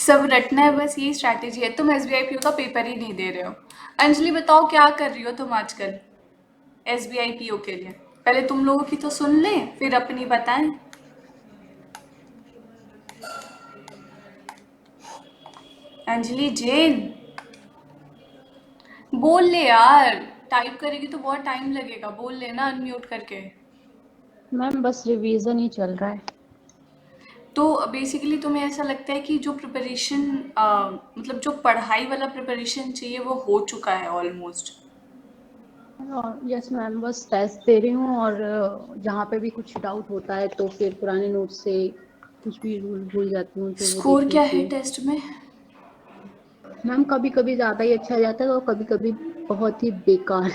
सब रटना है, बस यही स्ट्रैटेजी है। तुम एसबीआई पीओ का पेपर ही नहीं दे रहे हो। अंजलि बताओ क्या कर रही हो तुम आजकल एसबीआई पीओ के लिए? पहले तुम लोगों की तो सुन लें, फिर अपनी बताएं। अंजलि जैन, बोल ले यार। टाइप करेगी तो बहुत टाइम लगेगा, बोल लेना अनम्यूट करके। मैम बस रिवीजन ही चल रहा है। तो बेसिकली तुम्हें ऐसा लगता है कि जो प्रिपरेशन मतलब जो पढ़ाई वाला प्रिपरेशन चाहिए वो हो चुका है ऑलमोस्ट? और यस मैम, बस टेस्ट दे रही हूँ और जहाँ पे भी कुछ डाउट होता है तो फिर पुराने नोट से कुछ भी रूल भूल जाती हूँ तो वो स्कोर देख क्या लेती है हूँ। टेस्ट में? मैम कभी कभी ज्यादा ही अच्छा जाता है और कभी कभी बहुत ही बेकार।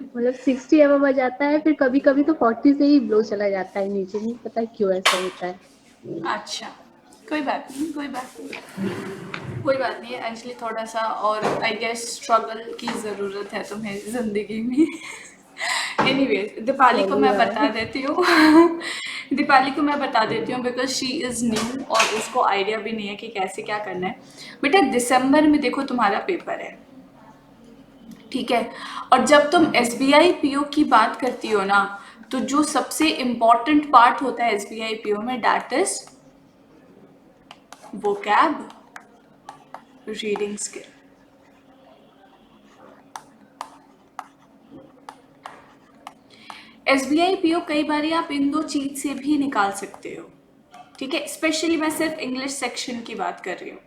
मतलब 60 एबव आ जाता है, फिर कभी कभी तो 40 से ही लो चला जाता है नीचे, नहीं पता क्यों ऐसा होता है। अच्छा, कोई बात नहीं, कोई बात नहीं, कोई बात नहीं है एक्चुअली। थोड़ा सा और आई गेस स्ट्रगल की ज़रूरत है तुम्हें ज़िंदगी में। एनीवेज, दीपाली चल को ही मैं रहा बता है। देती हूँ। दीपाली को मैं बता देती हूँ बिकॉज शी इज़ न्यू और उसको आइडिया भी नहीं है कि कैसे क्या करना है। बेटा दिसंबर में देखो तुम्हारा पेपर है, ठीक है? और जब तुम S B I P O की बात करती हो ना, तो जो सबसे इम्पॉर्टेंट पार्ट होता है S B I P O में, that is vocab, reading skill. S B I P O कई बार आप इन दो चीज से भी निकाल सकते हो, ठीक है? स्पेशली मैं सिर्फ इंग्लिश सेक्शन की बात कर रही हूँ।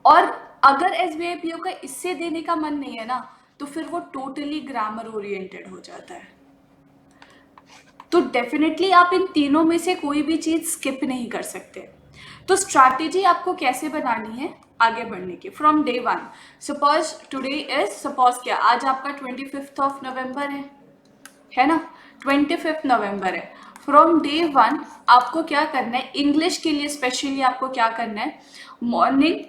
और अगर S B I P O का इससे देने का मन नहीं है ना, तो फिर वो टोटली ग्रामर ओरिएंटेड हो जाता है। तो डेफिनेटली आप इन तीनों में से कोई भी चीज स्किप नहीं कर सकते। तो स्ट्रैटेजी आपको कैसे बनानी है आगे बढ़ने की from day one? Suppose today is, suppose क्या, आज आपका 25 नवंबर है ना? 25 नवंबर है। फ्रॉम डे वन आपको क्या करना है इंग्लिश के लिए स्पेशली? आपको क्या करना है, मॉर्निंग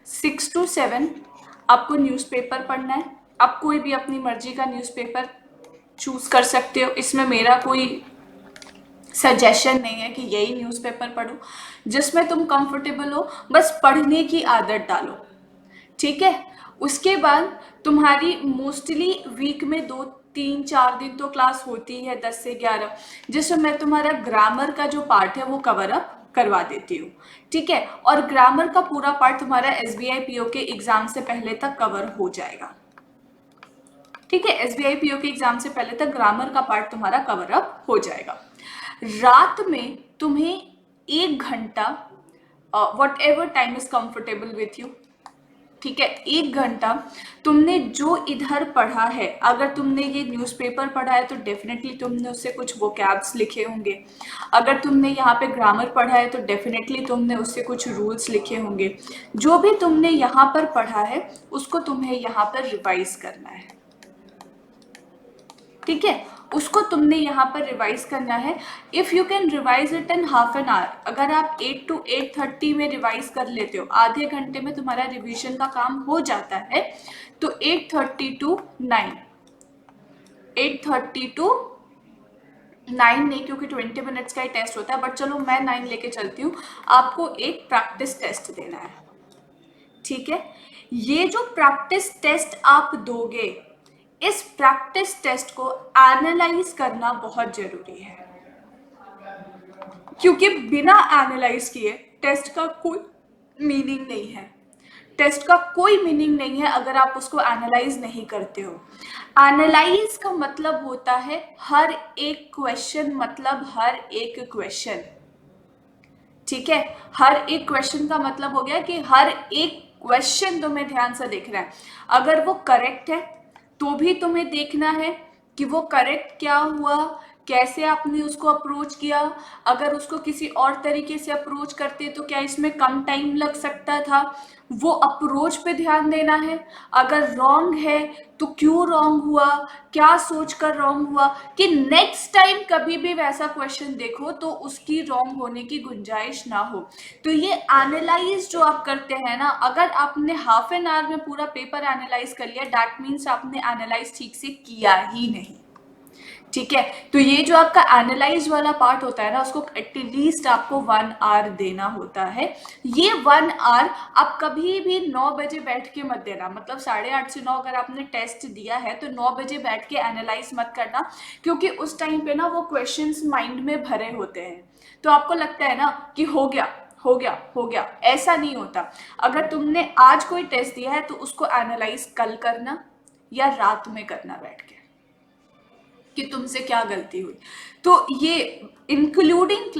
6 to 7 आपको न्यूज़पेपर पढ़ना है। आप कोई भी अपनी मर्जी का न्यूज़पेपर चूज कर सकते हो, इसमें मेरा कोई सजेशन नहीं है कि यही न्यूज़पेपर पढ़ो, जिसमें तुम कंफर्टेबल हो, बस पढ़ने की आदत डालो, ठीक है? उसके बाद तुम्हारी मोस्टली वीक में 2 3 4 दिन तो क्लास होती है 10 से 11, जिसमें मैं तुम्हारा ग्रामर का जो पार्ट है वो कवर अप करवा देती हूँ, ठीक है? और ग्रामर का पूरा पार्ट तुम्हारा S B I P O के एग्जाम से पहले तक कवर हो जाएगा, ठीक है? S B I P O के एग्जाम से पहले तक ग्रामर का पार्ट तुम्हारा कवर अप हो जाएगा। रात में तुम्हें 1 घंटा, what ever time is comfortable with you, ठीक है, 1 घंटा तुमने जो इधर पढ़ा है, अगर तुमने ये न्यूज़पेपर पढ़ा है तो डेफिनेटली तुमने उससे कुछ वोकैब्स लिखे होंगे। अगर तुमने यहाँ पे ग्रामर पढ़ा है तो डेफिनेटली तुमने उससे कुछ रूल्स लिखे होंगे। जो भी तुमने यहाँ पर पढ़ा है उसको तुम्हें यहाँ पर रिवाइज करना है, ठीक है? उसको तुमने यहाँ पर रिवाइज करना है। If you can revise it in half an hour, अगर आप 8 to 8:30 में रिवाइज कर लेते हो, आधे घंटे में तुम्हारा रिवीजन का काम हो जाता है, तो 8:30 to 9, 8:30 to 9 नहीं, क्योंकि 20 मिनट्स का ही टेस्ट होता है, बट चलो मैं 9 लेके चलती हूँ। आपको एक प्रैक्टिस टेस्ट देना है, ठीक है? ये जो प्रैक्टिस टेस्ट आप दोगे, इस प्रैक्टिस टेस्ट को एनालाइज करना बहुत जरूरी है, क्योंकि बिना एनालाइज किए टेस्ट का कोई मीनिंग नहीं है। टेस्ट का कोई मीनिंग नहीं है अगर आप उसको एनालाइज नहीं करते हो। एनालाइज का मतलब होता है हर एक क्वेश्चन, मतलब हर एक क्वेश्चन, ठीक है? हर एक क्वेश्चन का मतलब हो गया कि हर एक क्वेश्चन तुम्हें ध्यान से देखना है। अगर वो करेक्ट है तो भी तुम्हें देखना है कि वो करेक्ट क्या हुआ, कैसे आपने उसको अप्रोच किया। अगर उसको किसी और तरीके से अप्रोच करते तो क्या इसमें कम टाइम लग सकता था, वो अप्रोच पे ध्यान देना है। अगर रॉन्ग है तो क्यों रॉन्ग हुआ, क्या सोचकर रॉन्ग हुआ, कि नेक्स्ट टाइम कभी भी वैसा क्वेश्चन देखो तो उसकी रॉन्ग होने की गुंजाइश ना हो। तो ये एनालाइज जो आप करते हैं ना, अगर आपने हाफ एन आवर में पूरा पेपर एनालाइज कर लिया, दैट मीन्स आपने एनालाइज ठीक से किया ही नहीं, ठीक है, तो ये जो आपका एनालाइज वाला पार्ट होता है ना, उसको एटलीस्ट आपको 1 आवर देना होता है। ये 1 आवर आप कभी भी 9 बजे बैठ के मत देना, मतलब 8:30 से 9 अगर आपने टेस्ट दिया है तो 9 बजे बैठ के एनालाइज मत करना, क्योंकि उस टाइम पे ना वो क्वेश्चंस माइंड में भरे होते हैं, तो आपको लगता है ना कि हो गया हो गया हो गया, ऐसा नहीं होता। अगर तुमने आज कोई टेस्ट दिया है तो उसको एनालाइज कल करना या रात में करना बैठ के कि तुमसे क्या गलती हुई। तो ये इंक्लूडिंग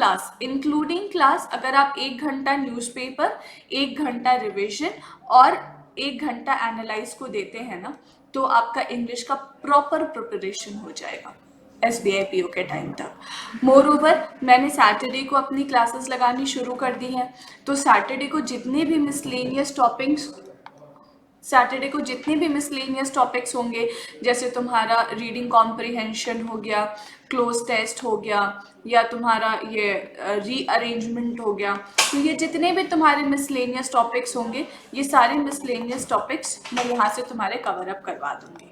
क्लास अगर आप 1 घंटा न्यूज़पेपर, 1 घंटा रिवीजन और 1 घंटा एनालाइज को देते हैं ना, तो आपका इंग्लिश का प्रॉपर प्रिपरेशन हो जाएगा SBI PO के टाइम तक। मोर ओवर मैंने सैटरडे को अपनी क्लासेस लगानी शुरू कर दी हैं, तो सैटरडे को जितने भी मिसलेनियस टॉपिक्स होंगे, जैसे तुम्हारा रीडिंग कॉम्प्रिहेंशन हो गया, क्लोज टेस्ट हो गया, या तुम्हारा ये रीअरेंजमेंट हो गया, तो ये जितने भी तुम्हारे मिसलेनियस टॉपिक्स होंगे, ये सारे मिसलेनियस टॉपिक्स मैं यहाँ से तुम्हारे कवर अप करवा दूंगी।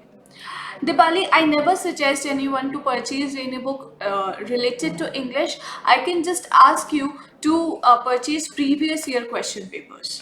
Dipali, I never suggest anyone to purchase any book related to English. I can just ask you to purchase previous year question papers.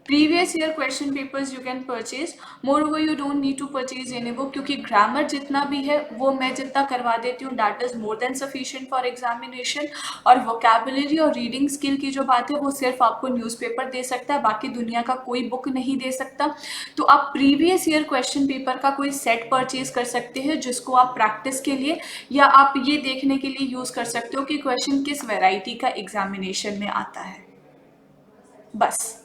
Previous year question papers you can purchase. Moreover, you don't need to purchase any book, क्योंकि grammar जितना भी है वो मैं जितना करवा देती हूँ, that is more than sufficient for examination. और vocabulary और reading skill की जो बात है वो सिर्फ आपको newspaper दे सकता है, बाकी दुनिया का कोई book नहीं दे सकता। तो आप previous year question paper का कोई set purchase कर सकते हैं, जिसको आप practice के लिए या आप ये देखने के लिए use कर सकते हो कि question किस variety का examination में आता है, बस।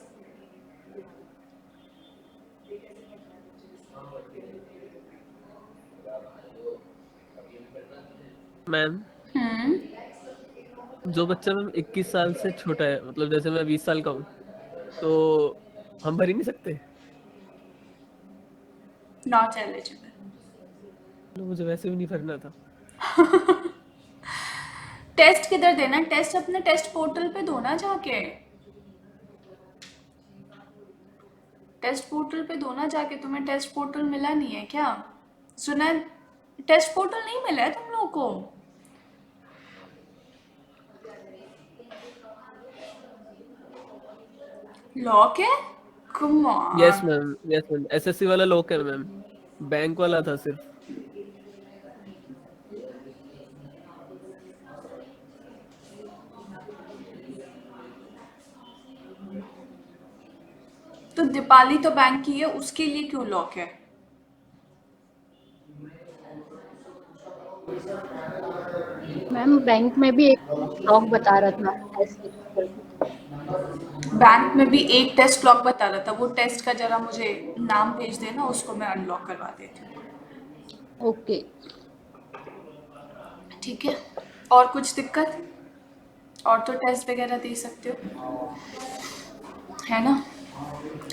मैम, जो बच्चा मैम 21 साल से छोटा है, मतलब जैसे मैं 20 साल का हूँ, तो हम भर ही नहीं सकते? Not eligible. तो मुझे वैसे भी नहीं भरना था। टेस्ट किधर देना? टेस्ट अपने टेस्ट पोर्टल पे दो ना जाके, टेस्ट पोर्टल पे दो ना जाके। तुम्हें टेस्ट पोर्टल मिला नहीं है क्या? सुना है, टेस्ट पोर्टल नहीं मिला है तुम लोगों को? लॉक है? Come yes on. Ma'am, yes ma'am, SSC वाला लॉक है मैम, बैंक वाला था सिर्फ। तो दीपाली तो बैंक की है, उसके लिए क्यों लॉक है? मैम बैंक में भी एक लॉक बता रहा था ऐसे करके। बैंक में भी एक टेस्ट लॉक बता रहा था, वो टेस्ट का जरा मुझे नाम भेज देना, उसको मैं अनलॉक करवा देती हूँ। ओके। ठीक है, और कुछ दिक्कत? और तो टेस्ट वगैरह दे सकते हो, है ना?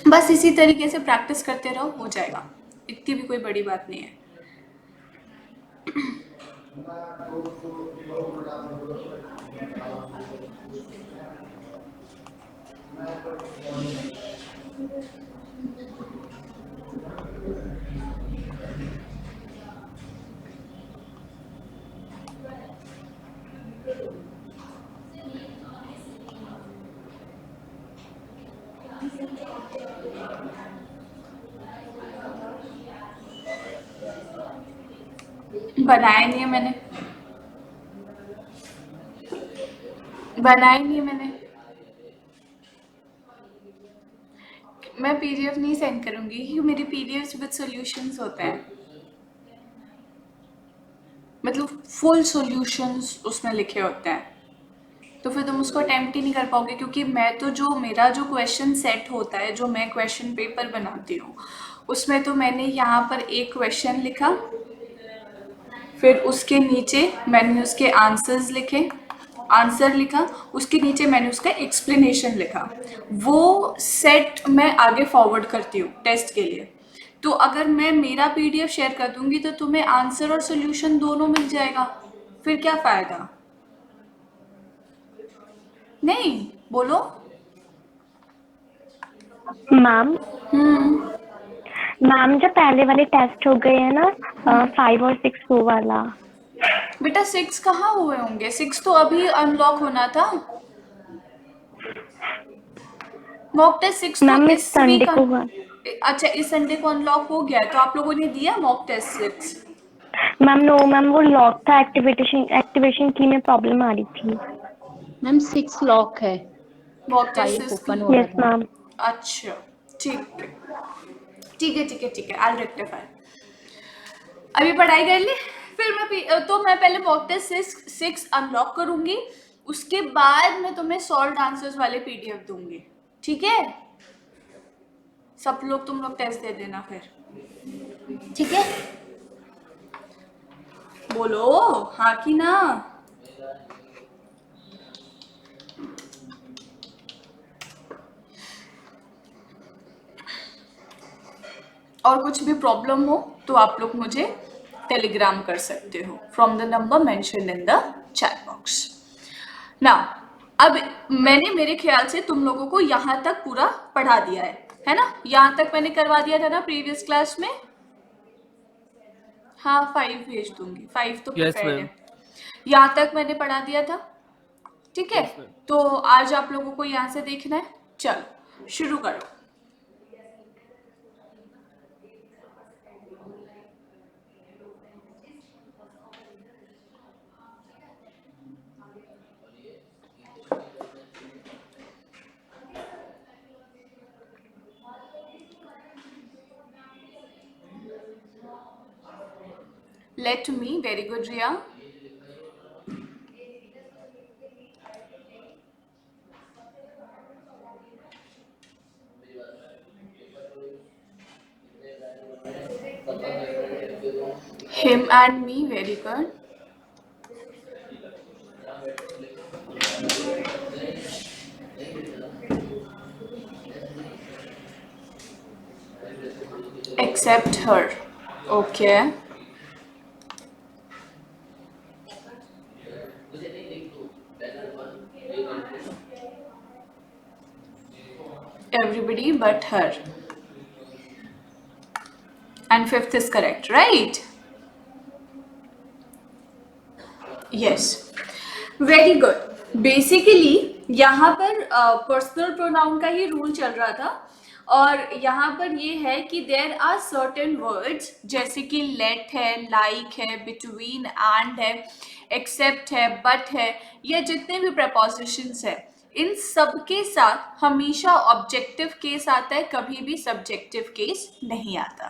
बस इसी तरीके से प्रैक्टिस करते रहो, हो जाएगा, इतनी भी कोई बड़ी बात नहीं है। बनाया नहीं है मैंने, बनाया नहीं है मैंने। मैं PDF नहीं सेंड करूंगी, क्योंकि मेरी PDFs विद सॉल्यूशंस होते हैं, मतलब फुल सॉल्यूशंस उसमें लिखे होते हैं, तो फिर तुम उसको अटेम्प्ट ही नहीं कर पाओगे। क्योंकि मैं तो जो मेरा जो क्वेश्चन सेट होता है, जो मैं क्वेश्चन पेपर बनाती हूँ, उसमें तो मैंने यहाँ पर एक क्वेश्चन लिखा, फिर उसके नीचे मैंने उसके आंसर्स लिखे, आंसर लिखा, उसके नीचे मैंने उसका एक्सप्लेनेशन लिखा, वो सेट मैं आगे फॉरवर्ड करती हूँ टेस्ट के लिए। तो अगर मैं मेरा PDF शेयर कर दूंगी तो तुम्हें आंसर और सोल्यूशन दोनों मिल जाएगा, फिर क्या फायदा? नहीं, बोलो। मैम, मैम जो पहले वाले टेस्ट हो गए हैं ना 5 और 6 वो वाला। बेटा 6 कहाँ हुए होंगे, 6 तो अभी अनलॉक होना था। मॉक टेस्ट 6 तो मैम इस इस संडे वीक। को हुआ। अच्छा, इस संडे को अनलॉक हो गया, तो आप लोगों ने दिया mock test 6? Ma'am no ma'am, वो लॉक था, एक्टिवेशन की में प्रॉब्लम आ रही थी। मैम 6 लॉक है, मॉक टेस्ट 5 6 की। ओपन हो रहा यस था। मैम। अच्छा, ठीक है ठीक है ठीक है ठीक है, आई रेक्टिफाई। अभी पढ़ाई कर ली, फिर मैं पहले मॉक टेस्ट 6 अनलॉक करूंगी, उसके बाद मैं तुम्हें सॉल्व आंसर्स वाले पीडीएफ दूंगी, ठीक है? सब लोग तुम लोग टेस्ट दे देना फिर, ठीक है? बोलो हाँ कि ना। और कुछ भी प्रॉब्लम हो तो आप लोग मुझे टेलीग्राम कर सकते हो from the number mention in the chat box. ना, अब मैंने मेरे ख्याल से तुम लोगों को यहाँ तक पूरा पढ़ा दिया है ना? यहाँ तक मैंने करवा दिया था ना प्रीवियस क्लास में। हाँ 5 भेज दूंगी, 5 तो यस प्रिपेयर्ड मैम। है। यहाँ तक मैंने पढ़ा दिया था, ठीक है? Yes ma'am. तो आज आप लोगों को यहाँ से देखना है, चलो शुरू करो। Let me, very good Ria. Him and me, very good. Except her. Okay. Everybody but her. And fifth is correct, right? Yes. Very good. Basically यहाँ पर पर्सनल प्रोनाउन का ही रूल चल रहा था, और यहाँ पर ये है कि देयर आर सर्टेन वर्ड्स जैसे कि लेट है, लाइक है, बिटवीन, एंड है, एक्सेप्ट है, बट है, ये जितने भी प्रपोजिशंस है, इन सब के साथ हमेशा ऑब्जेक्टिव केस आता है, कभी भी सब्जेक्टिव केस नहीं आता,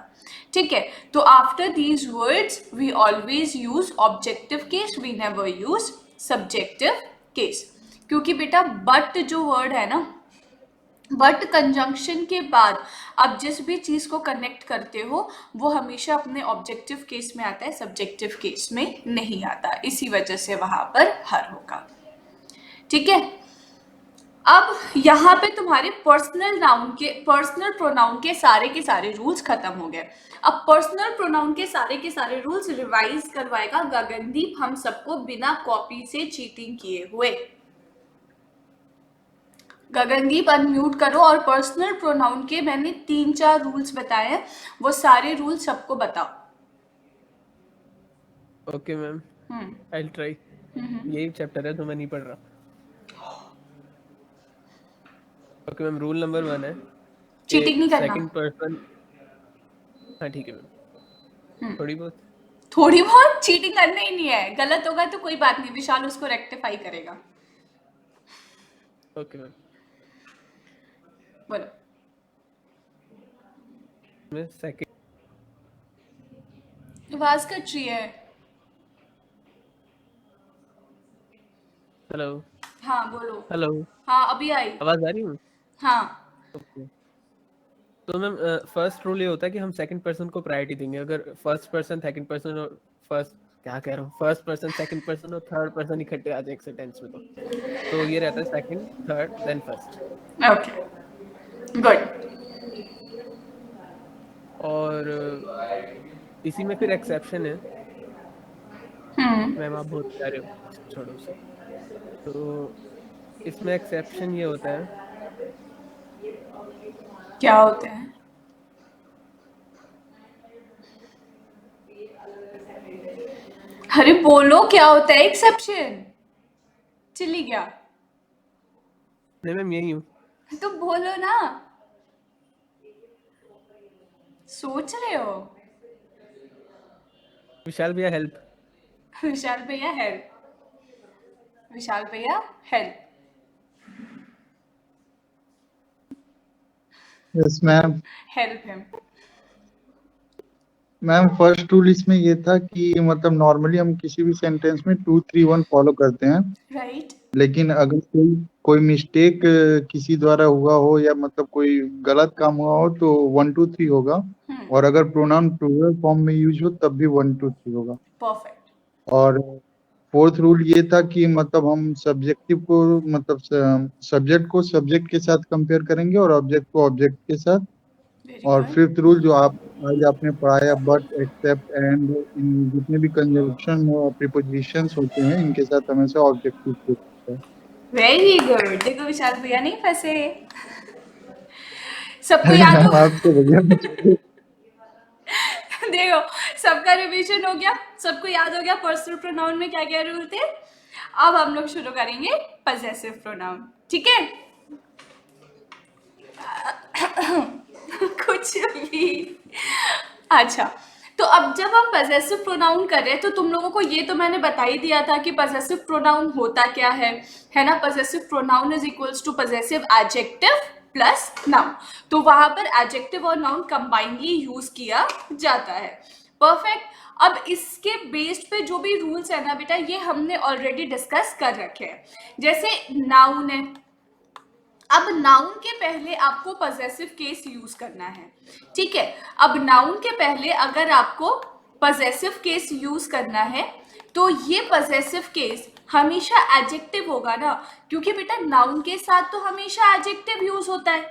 ठीक है? तो after these words we always use objective case, we never use subjective case. क्योंकि बेटा बट जो वर्ड है ना, बट कंजंक्शन के बाद आप जिस भी चीज को कनेक्ट करते हो वो हमेशा अपने ऑब्जेक्टिव केस में आता है, सब्जेक्टिव केस में नहीं आता, इसी वजह से वहां पर हर होगा, ठीक है? अब यहाँ पे तुम्हारे पर्सनल प्रोनाउन के सारे रूल्स खत्म हो गए। अब पर्सनल प्रोनाउन के सारे रूल्स रिवाइज करवाएगा गगनदीप हम सबको बिना कॉपी से चीटिंग किए हुए। गगनदीप अनम्यूट करो, और पर्सनल प्रोनाउन के मैंने 3-4 रूल्स बताए हैं, वो सारे रूल्स सबको बताओ। Okay ma'am, I will try. यही चैप्टर है तो मैं नहीं पढ़ रहा। ओके मैम, रूल नंबर 1 है चीटिंग नहीं करना। Second person. हाँ ठीक है मैम, थोड़ी बहुत। थोड़ी बहुत चीटिंग करना ही नहीं है, गलत होगा तो कोई बात नहीं, विशाल उसको रेक्टिफाई करेगा। Okay ma'am. बोलो। मैं सेकंड। आवाज कट रही है। हेलो। हाँ बोलो। हेलो, हाँ अभी आई। आवाज आ रही है? हाँ ओके। तो मैम फर्स्ट रूल ये होता है कि हम सेकंड पर्सन को प्रायोरिटी देंगे। अगर फर्स्ट पर्सन, सेकंड पर्सन और फर्स्ट पर्सन, सेकंड पर्सन और थर्ड पर्सन इकट्ठे आ जाए एक सेंटेंस में, तो ये रहता है second, third, then first. Okay good. और इसी में फिर एक्सेप्शन है। मैम आप बहुत प्यारे हो, छोड़ो उसे। तो इसमें एक्सेप्शन ये होता है क्या होते हैं? अरे बोलो क्या होता है एक्सेप्शन? चली गया नहीं मैम यही हूँ। तो बोलो ना, सोच रहे हो? विशाल भैया हेल्प। विशाल भैया हेल्प, विशाल भैया help. Yes ma'am. Help him. Ma'am first rule इसमें ये था कि मतलब नॉर्मली हम किसी भी सेंटेंस में 2 3 1 फॉलो करते हैं, राइट। लेकिन अगर कोई कोई मिस्टेक किसी द्वारा हुआ हो या मतलब कोई गलत काम हुआ हो तो 1 2 3 होगा, और अगर प्रोनाउन प्लूरल फॉर्म में यूज हो तब भी 1 2 3 होगा। परफेक्ट। और फोर्थ रूल ये था कि मतलब हम सब्जेक्टिव को मतलब सब्जेक्ट को सब्जेक्ट के साथ कंपेयर करेंगे और ऑब्जेक्ट को ऑब्जेक्ट के साथ। वेरी और गुड। फिफ्थ रूल जो आप आज आपने पढ़ाया, बट एक्सेप्ट एंड इन जितने भी कंजंक्शन और प्रीपोजिशंस होते हैं इनके साथ हमेशा ऑब्जेक्टिव होता है। Very good. देखो विशाल भैया नहीं फंसे। सबको अरे याद हो? मैम आप तो भैया मुझे- देखो सबका रिवीजन हो गया, सबको याद हो गया पर्सनल प्रोनाउन में क्या क्या रूल थे। अब हम लोग शुरू करेंगे पजेसिव प्रोनाउन, ठीक है? कुछ भी। अच्छा, तो अब जब हम पजेसिव प्रोनाउन कर रहे हैं तो तुम लोगों को ये तो मैंने बता ही दिया था कि पजेसिव प्रोनाउन होता क्या है ना? Possessive pronoun is equals to possessive adjective plus noun. तो वहां पर एडजेक्टिव और नाउन कंबाइनली यूज किया जाता है। परफेक्ट। अब इसके बेस्ड पे जो भी रूल्स है ना बेटा, ये हमने ऑलरेडी डिस्कस कर रखे हैं। जैसे नाउन है, अब नाउन के पहले आपको पजेसिव केस यूज करना है, ठीक है? अब नाउन के पहले अगर आपको पजेसिव केस यूज करना है तो ये पजेसिव केस हमेशा एडजेक्टिव होगा ना, क्योंकि बेटा नाउन के साथ तो हमेशा एडजेक्टिव यूज होता है,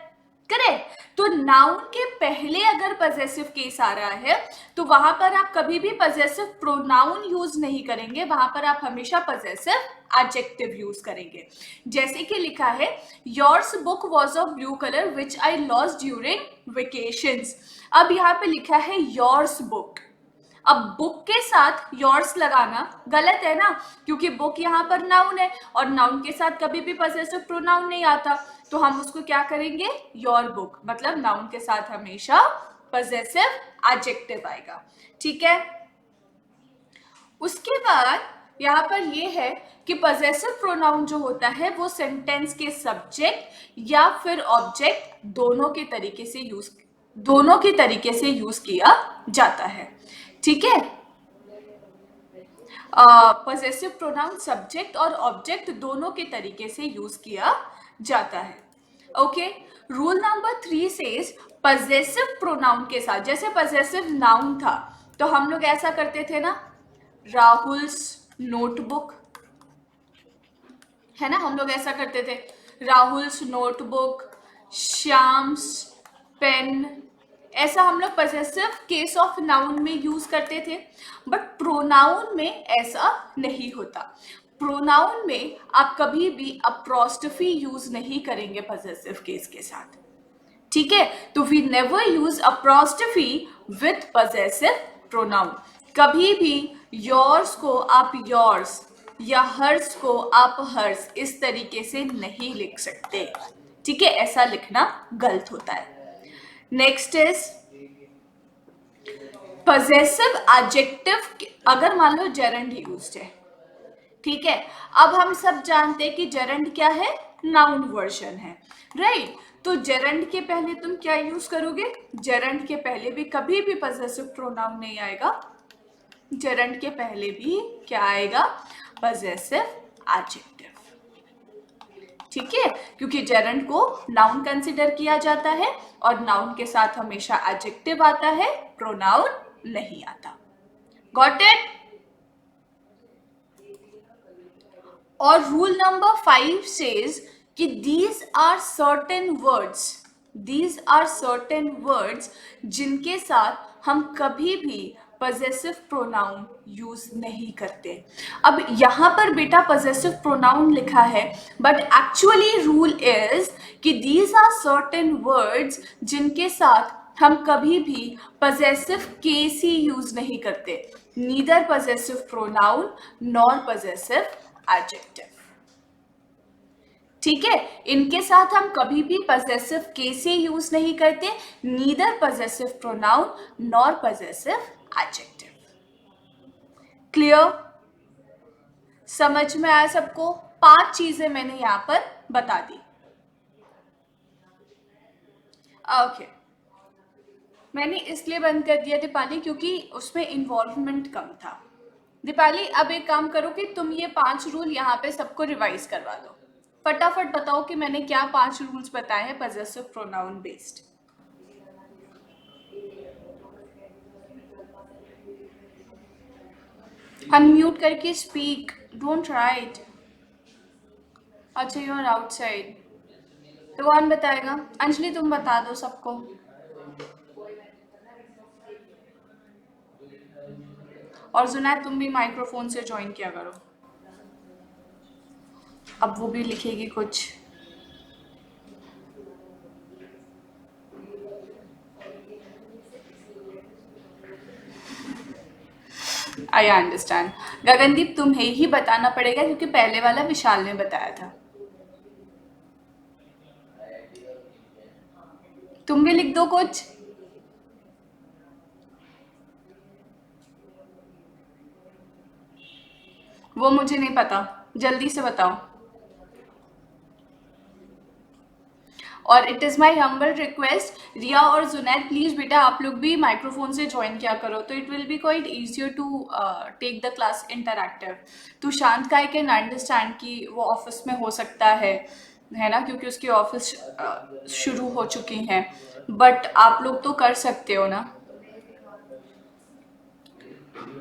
करेक्ट? तो नाउन के पहले अगर पजेसिव केस आ रहा है तो वहां पर आप कभी भी पजेसिव प्रोनाउन यूज नहीं करेंगे, वहां पर आप हमेशा पजेसिव एडजेक्टिव यूज करेंगे। जैसे कि लिखा है yours book was of blue colour which I lost during vacations. अब यहाँ पे लिखा है योर्स बुक। अब बुक के साथ योर्स लगाना गलत है ना, क्योंकि बुक यहाँ पर नाउन है और नाउन के साथ कभी भी पजेसिव प्रोनाउन नहीं आता, तो हम उसको क्या करेंगे? योर बुक, मतलब नाउन के साथ हमेशा पजेसिव एडजेक्टिव आएगा, ठीक है? उसके बाद यहाँ पर ये है कि पजेसिव प्रोनाउन जो होता है वो सेंटेंस के सब्जेक्ट या फिर ऑब्जेक्ट दोनों के तरीके से यूज किया जाता है, ठीक है? पजेसिव प्रोनाउन सब्जेक्ट और ऑब्जेक्ट दोनों के तरीके से यूज किया जाता है। Okay, rule number 3 says possessive pronoun के साथ, जैसे पजेसिव नाउन था तो हम लोग ऐसा करते थे ना, राहुल्स नोटबुक, है ना? हम लोग ऐसा करते थे, राहुल्स नोटबुक, श्याम्स पेन, ऐसा हम लोग पजेसिव केस ऑफ नाउन में यूज करते थे। बट प्रोनाउन में ऐसा नहीं होता। प्रोनाउन में आप कभी भी अप्रोस्ट्रफी यूज नहीं करेंगे पजेसिव केस के साथ, ठीक है? तो we never use apostrophe with possessive pronoun. कभी भी योर्स को आप योर्स या हर्स को आप हर्स इस तरीके से नहीं लिख सकते, ठीक है? ऐसा लिखना गलत होता है। Next is possessive adjective. अगर मान लो जेरंड यूज्ड है, ठीक है? अब हम सब जानते हैं कि जेरंड क्या है? नाउन वर्जन है, राइट? तो जेरंड के पहले तुम क्या यूज करोगे? जेरंड के पहले भी कभी भी पजेसिव प्रोनाउन नहीं आएगा, जेरंड के पहले भी क्या आएगा? पजेसिव एडजेक्टिव, ठीक है? क्योंकि जेरंड को नाउन कंसिडर किया जाता है और नाउन के साथ हमेशा एडजेक्टिव आता है, प्रोनाउन नहीं आता। Got it? और रूल नंबर 5 सेज कि these are certain words जिनके साथ हम कभी भी पजेसिव प्रोनाउन यूज नहीं करते। अब यहाँ पर बेटा पजेसिव प्रोनाउन लिखा है, बट एक्चुअली रूल इज कि these are certain words जिनके साथ हम कभी भी possessive केस ही यूज नहीं करते, neither possessive pronoun nor possessive adjective. ठीक है, इनके साथ हम कभी भी possessive केस ही यूज नहीं करते, neither possessive pronoun nor possessive adjective. Clear? समझ में आया सबको? 5 चीजें मैंने यहां पर बता दी. ओके, मैंने इसलिए बंद कर दिया दीपाली क्योंकि उसमें इन्वॉल्वमेंट कम था. दीपाली अब एक काम करो कि तुम ये 5 रूल यहाँ पे सबको रिवाइज करवा दो. फटाफट बताओ कि मैंने क्या 5 रूल्स बताए हैं पजेसिव प्रोनाउन बेस्ड. अनम्यूट करके स्पीक, डोंट राइट. अच्छा, यू आर आउटसाइड. तो कौन बताएगा? अंजलि तुम बता दो सबको. और जुनैद तुम भी माइक्रोफोन से ज्वाइन किया करो. अब वो भी लिखेगी कुछ. I understand. गगनदीप तुम्हें ही बताना पड़ेगा क्योंकि पहले वाला विशाल ने बताया था. तुम भी लिख दो कुछ. वो मुझे नहीं पता, जल्दी से बताओ. और it is my humble request, Riya और जुनैद प्लीज़ बेटा आप लोग भी माइक्रोफोन से ज्वाइन किया करो, तो it will be quite easier to take the class interactive. तो शांत का आई कैन अंडरस्टैंड कि वो ऑफिस में हो सकता है ना, क्योंकि उसकी ऑफिस शुरू हो चुकी हैं, बट आप लोग तो कर सकते हो ना.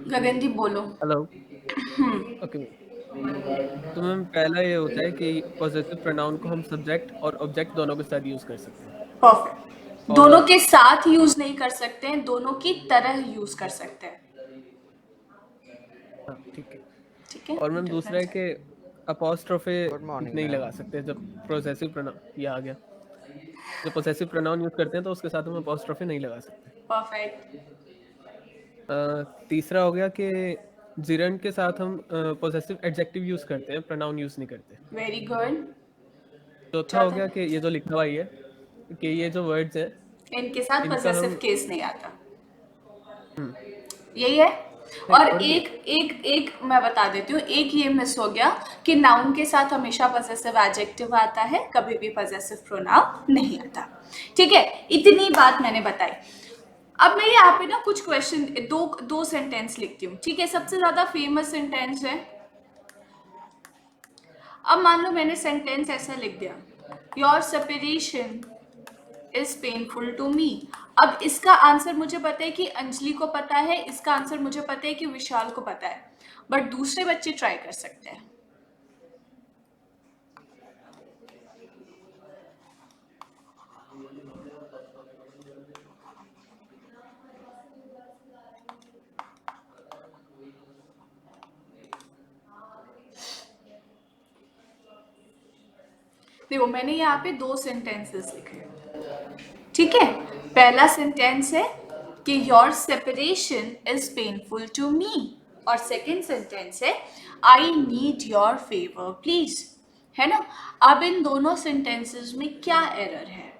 गगनदीप बोलो. हेलो. ओके. तो मैम पहला ये होता है कि पॉजिटिव प्रोनाउन को हम सब्जेक्ट और ऑब्जेक्ट दोनों के साथ यूज कर सकते हैं. परफेक्ट. दोनों के साथ यूज नहीं कर सकते हैं, दोनों की तरह यूज कर सकते हैं. हाँ, ठीक है. ठीक है. और मैम दूसरा है कि अपोस्ट्रोफे गुड मॉर्निंग नहीं मैम. लगा सकते जब पोसेसिव प्रोनाउन, ये आ गया, जब पोसेसिव प्रोनाउन यूज करते हैं तो उसके साथ हम अपोस्ट्रोफे नहीं लगा सकते. परफेक्ट. तीसरा हो गया कि जिरंड के साथ हम पोसेसिव एडजेक्टिव यूज करते हैं, प्रोनाउन यूज नहीं करते. Very good. चौथा हो गया कि ये जो लिखा हुआ ही है कि ये जो वर्ड्स हैं इनके साथ इनका पजेसिव हम केस नहीं आता. यही है. और एक एक एक मैं बता देती हूँ, एक ये मिस हो गया कि नाउन के साथ हमेशा पजेसिव एडजेक्टिव आता है, कभी भी पजेसिव प्रोनाउन नहीं आता. ठीक है, इतनी बात मैंने बताई. अब मैं यहाँ पे ना कुछ क्वेश्चन, दो सेंटेंस लिखती हूँ. ठीक है, सबसे ज्यादा फेमस सेंटेंस है. अब मान लो मैंने सेंटेंस ऐसा लिख दिया, your separation is painful to me. अब इसका आंसर मुझे पता है कि अंजलि को पता है, इसका आंसर मुझे पता है कि विशाल को पता है, बट दूसरे बच्चे ट्राई कर सकते हैं. देखो मैंने यहाँ पे 2 सेंटेंसेस लिखे. ठीक है, पहला सेंटेंस है कि your separation is painful to me, और सेकंड सेंटेंस है I need your favour please. है ना. अब इन दोनों सेंटेंसेस में क्या एरर है?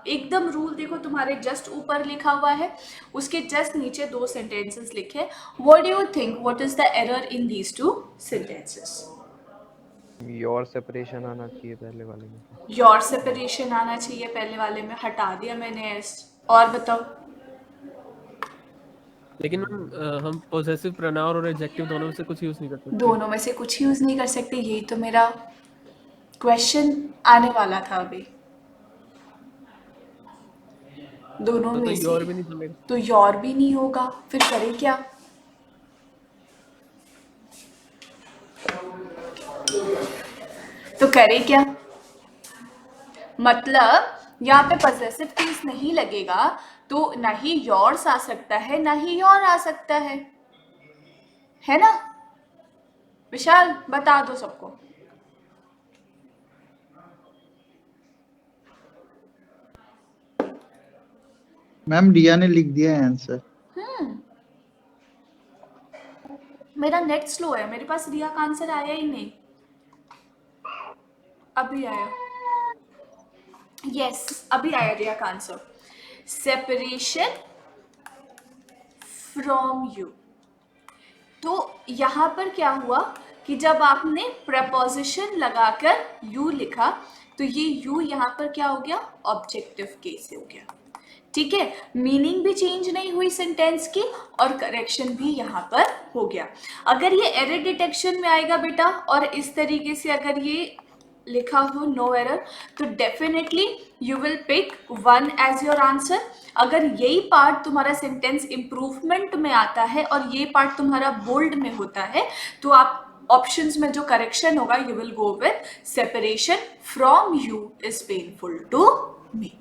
एकदम रूल देखो, तुम्हारे जस्ट ऊपर लिखा हुआ है, उसके जस्ट नीचे 2 सेंटेंसेस लिखे. What do you think, what is the error in these 2 sentences? Your separation आना चाहिए पहले वाले में. योर सेपरेशन आना चाहिए पहले वाले में, हटा दिया मैंने एस. और बताओ. लेकिन मैम हम पोसेसिव प्रोनाउन और एडजेक्टिव दोनों में से कुछ यूज नहीं कर सकते. दोनों में से कुछ यूज नहीं कर सकते, यही तो मेरा क्वेश्चन आने वाला था अभी. दोनों तो में योर से भी नहीं चलेगा. तो योर भी नहीं होगा, फिर करें क्या? तो करें क्या? मतलब यहाँ पे पजेसिव केस नहीं लगेगा, तो ना ही योर्स आ सकता है ना ही योर आ सकता है ना. विशाल बता दो सबको. मैम रिया ने लिख दिया है आंसर। मेरा नेट स्लो है, मेरे पास रिया का आंसर आया ही नहीं, अभी आया। यस, अभी आया रिया का आंसर। Separation from you. तो यहाँ पर क्या हुआ कि जब आपने प्रपोजिशन लगाकर यू लिखा तो ये यू यहाँ पर क्या हो गया, ऑब्जेक्टिव केस हो गया। ठीक है, मीनिंग भी चेंज नहीं हुई सेंटेंस की और करेक्शन भी यहाँ पर हो गया। अगर ये एरर डिटेक्शन में आएगा बेटा और इस तरीके से अगर ये लिखा हो नो एरर, तो definitely you will pick 1 as your answer. अगर यही पार्ट तुम्हारा सेंटेंस इंप्रूवमेंट में आता है और ये पार्ट तुम्हारा बोल्ड में होता है तो आप ऑप्शंस में जो करेक्शन होगा you will go with separation from you is painful to me.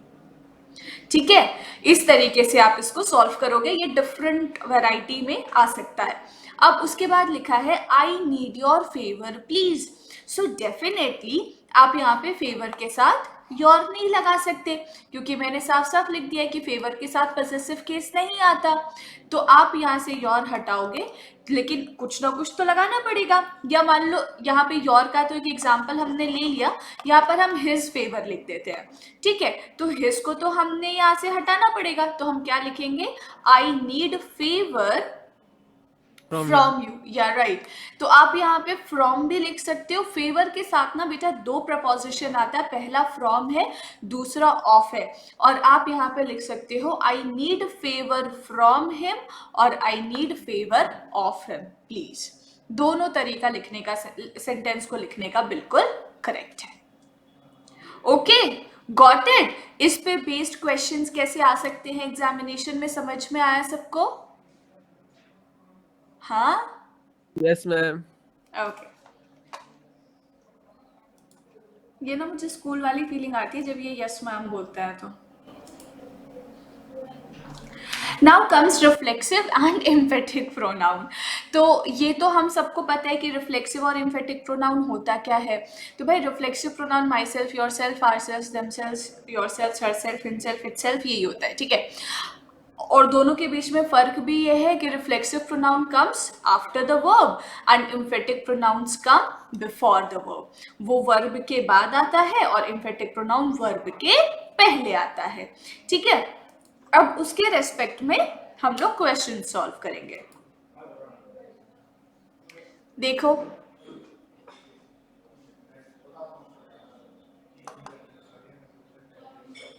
ठीक है, इस तरीके से आप इसको सॉल्व करोगे, ये डिफरेंट वैरायटी में आ सकता है। अब उसके बाद लिखा है I need your favour please. So definitely आप यहाँ पे फेवर के साथ योर नहीं लगा सकते क्योंकि मैंने साफ साफ लिख दिया है कि फेवर के साथ पॉसेसिव केस नहीं आता, तो आप यहाँ से योर हटाओगे, लेकिन कुछ ना कुछ तो लगाना पड़ेगा। या मान लो यहाँ पे योर का तो एक एग्जांपल हमने ले लिया, यहाँ पर हम हिज फेवर लिख देते हैं। ठीक है, तो हिज को तो हमने यहाँ से हटाना पड़ेगा, तो हम क्या लिखेंगे, आई नीड फेवर फ्रॉम यू। या राइट, तो आप यहाँ पे फ्रॉम भी लिख सकते हो। फेवर के साथ ना बेटा दो प्रपोजिशन आता है, पहला फ्रॉम है, दूसरा ऑफ है, और आप यहाँ पे लिख सकते हो I need favour from him और I need favour of him please. दोनों तरीका लिखने का, सेंटेंस को लिखने का बिल्कुल करेक्ट है। Okay, got it. इस पे बेस्ड क्वेश्चंस कैसे आ सकते हैं एग्जामिनेशन में, समझ में आया सबको? हाँ, यस मैम। ओके। ये ना मुझे स्कूल वाली फीलिंग आती है जब ये यस मैम बोलता है तो। Now comes reflexive and emphatic pronoun. तो ये तो हम सबको पता है कि रिफ्लेक्सिव और एम्फेटिक प्रोनाउन होता क्या है। तो भाई reflexive pronoun myself, yourself, ourself, themself, yourself, herself, himself, itself, यही होता है। ठीक है, और दोनों के बीच में फर्क भी यह है कि reflexive pronoun comes after the verb and emphatic pronouns come before the verb. वो वर्ब के बाद आता है और एम्फेटिक प्रोनाउन वर्ब के पहले आता है। ठीक है, अब उसके रेस्पेक्ट में हम लोग क्वेश्चन सॉल्व करेंगे। देखो,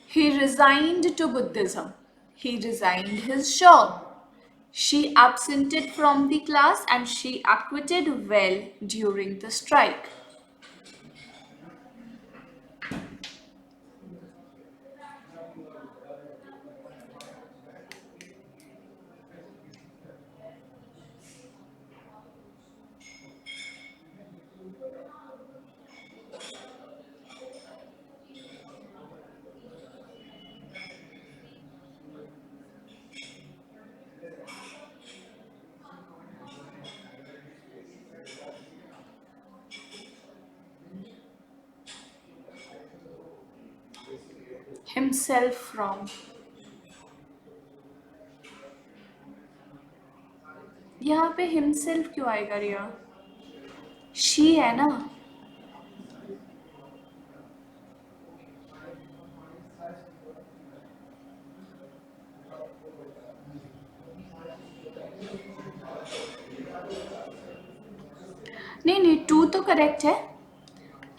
he resigned to Buddhism. He resigned his job. She absented from the class and she acquitted well during the strike. Himself from. यहाँ पे himself क्यों आएगा रिया? she है ना। नहीं नहीं, टू तो करेक्ट है,